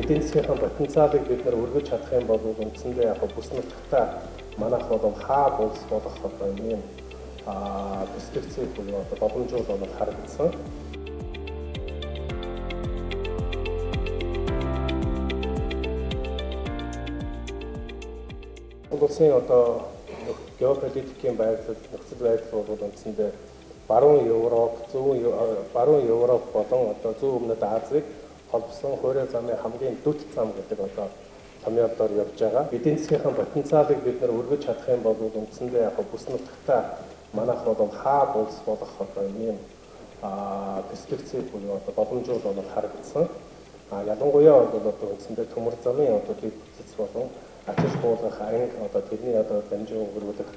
эдийн засгийн потенциалыг бид нар өргөж чадах юм бол үндсэндээ яг бүс нутагтаа манайх бол хаа улс болох одоо ийм перспектив буюу одоо боломжууд бол харагдсан. Улсын одоо геополитикийн байдлал, нөхцөл байдал бол үндсэндээ баруун Европ болон одоо зүүн өмнөд Азийг холбосон хуурай замын хамгийн дөт зам гэдэг одоо томьёолоор явж байгаа. Эдийн засгийн потенциалыг бид нар өргөж чадах юм бол үндсэндээ яг бүс нутагтаа манайх бол хаа улс болох одоо ийм перспектив буюу одоо боломжууд бол харагдсан. Ялангуяа бол одоо үндсэндээ төмөр замын одоо дэд бүтц болон ачиж буулгах анги одоо тэрний одоо дамжин өнгөрүүлэх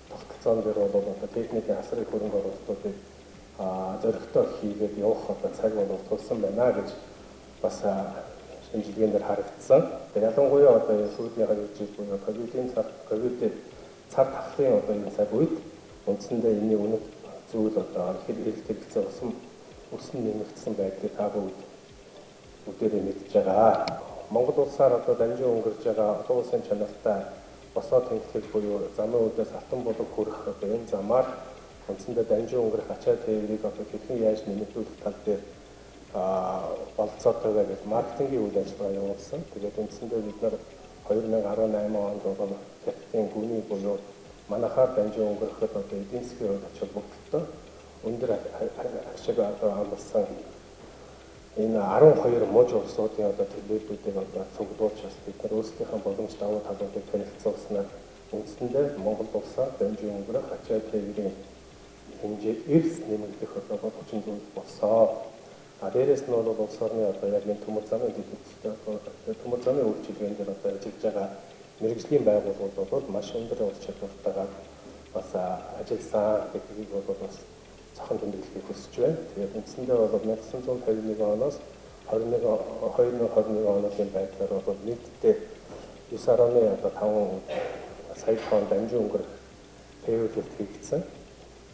тогтолцоон дээр бол одоо техникийн асар их хөрөнгө оруулалтуудыг зоригтой хийгээд явах одоо цаг бол тулсан байна гэж бас шинжилгээнээр харагдсан. Тэгээд ялангуяа одоо сүүлийн 2 жил буюу ковидын цар тахлын одоо энэ цаг үед үндсэндээ энэний үнэт зүйл одоо хэрэг хэрэгцээ өсөн нэмэгдсэн байдгийг та бүгдээрээ мэдж байгаа. Монгол улсаар одоо дамжин өнгөрж байгаа олон улсын чанартай босоо тэнхлэг буюу замын үдээс алтан булаг хүрэх одоо энэ замаар үндсэндээ дамжин өнгөрөх ачаа тээврийг одоо хэрхэн яаж нэмэгдүүлэх тал дээр болцоотойгоо гэж маркетингийн үйл ажиллагаа явуулсан. Тэгээд үндсэндээ бид нар 2018 онд бол хятадын гүний буюу манайхаар дамжин өнгөрөхөд одоо эдийн засгийн хувьд ач холбогдолтой өндөр ашиг одоо амлсан энэ 12 муж улсуудын одоо төлөвлөлтүүдийг одоо цуглуулж бас бид нар өөрсдийнхөө боломж давуу талуудыг танилцуулснаар үндсэндээ Монгол улсаар дамжин өнгөрөх ачаа тээврийн хэмжээг эрс нэмэгдэх одоо боломжтой зүйл болсон. Дээрээс нь бол улс орны одоо яг энэ төмөр замын дэвтэлтэй төмөр замын үйлчилгээнд дээр одоо ажиллаж байгаа мэрэгжлийн байгууллагууд бол маш өндөр ур чадвартайгаар бас ажилласан гэдгийг бол бас цохон тэмдэглэхийг хүсэж байна. Тэгээд үндсэндээ бол 1951 оноос 2021 оногийн байдлаар бол нийтдээ 9.5 сая тонн дамжин өнгөрөх тээвэрлэлт хийгдсэн.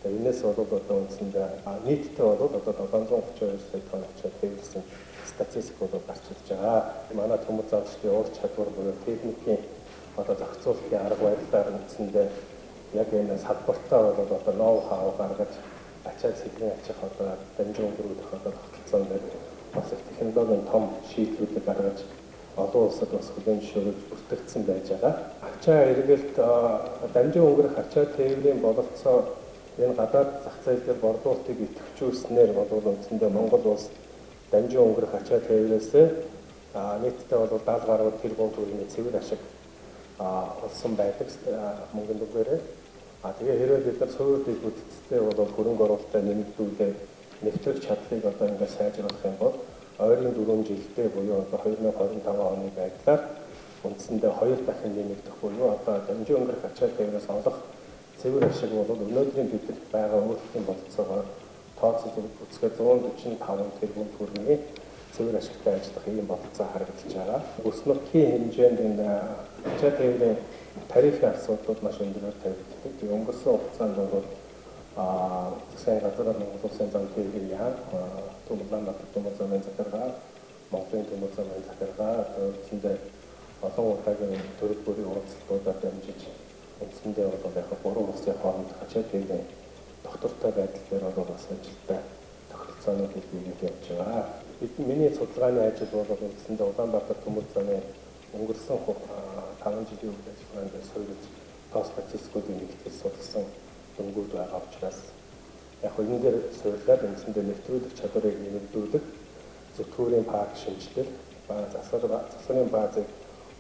Тэгээд энэс бол одоо үндсэндээ нийтдээ бол одоо 732 сая тонн ачаа тээвэрлсэн статистик бол гарч ирж байгаа. Манай төмөр замчлалын ур чадвар буюу техникийн одоо зохицуулалтын арга барилаар үндсэндээ яг энэ салбартаа бол одоо ноу хау гаргаж ачаа цэглэн ачих одоо дамжин өнгөрүүлэх одоо тогтолцоон дээр бас их технологийн том шийдлүүдийг гаргаж олон улсад бас хүлээн зөвшөөрөж бүртгэгдсэн байж байгаа. Ачаа эргэлт дамжин өнгөрөх ачаа тээврийн бололцоо энэ гадаад зах зээл дээр борлуулалтыг идэвхжүүлснээр бол үндсэндээ Монгол улс дамжин өнгөрөх ачаа тээврээсээ нийтдээ бол 70 гаруй тэрбум төгрөгийн цэвэр ашиг олсон байдаг мөнгөнд үгээрээ. Тэгээ хэрвээ бид нар суур дэд бүтцтэй бол хөрөнгө оруулалтаа нэмэгдүүлээд нэвтрэх чадлыг одоо ингээд сайжруулах юм бол ойрын 4 жилдээ буюу одоо 2025 оны байдлаар үндсэндээ 2 дахин нэмэгдэх буюу одоо дамжин өнгөрөх ачаа тээврээс олох цэвэр ашиг бол өнөөдрийн бидэнд байгаа өөрчлөлтийн болцоогоор тооцож үзэхэд 145 тэрбум төгрөгийн цэвэр ашигтай ажиллах ийм болцоо харагдаж байгаа. Бүс нутгийн хэмжээнд энэ ачаа тээврийн тарифын асуудлууд маш өндөрөөр тавигддаг. Тэгээ өнгөрсөн хугацаанд бол засгийн газар Монгол Улсын зам тээврийн яам, Улаанбаатар төмөр замын захиргаа, Монголын төмөр замын захиргаа, үндсэндээ олон удаагийн төрөл бүрийн уулзалтуудаар дамжиж үндсэндээ бол яг гурван улсын хоорондох ачаа тээврийн доктортой байдал дээр бол бас ажилтаа тогтолцоонуудыг биелүүлж явж байгаа. Миний судалгааны ажил бол үндсэндээ Улаанбаатар төмөр замын өнгөрсөн 5 жилийн үйл ажиллагаанд суурилж тоо статистикуудыг нэгтгэж судалсан дөнгүүд байгаа учраас яг энэ дээр суурилаад үндсэндээ нэвтрүүлэх чадварыг нэмэгдүүлэх, зөвтгүүрийн парк шинжилэл, засварын баазыг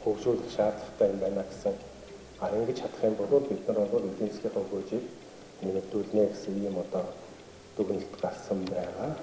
хөгжүүлэх шаардлагатай юм байна гэсэн ингэж чадах юм бол бид нар бол эдийн засгийн хөгжийг нэмэгдүүлнэ гэсэн ийм одоо дүгнэлт гарсан байгаа.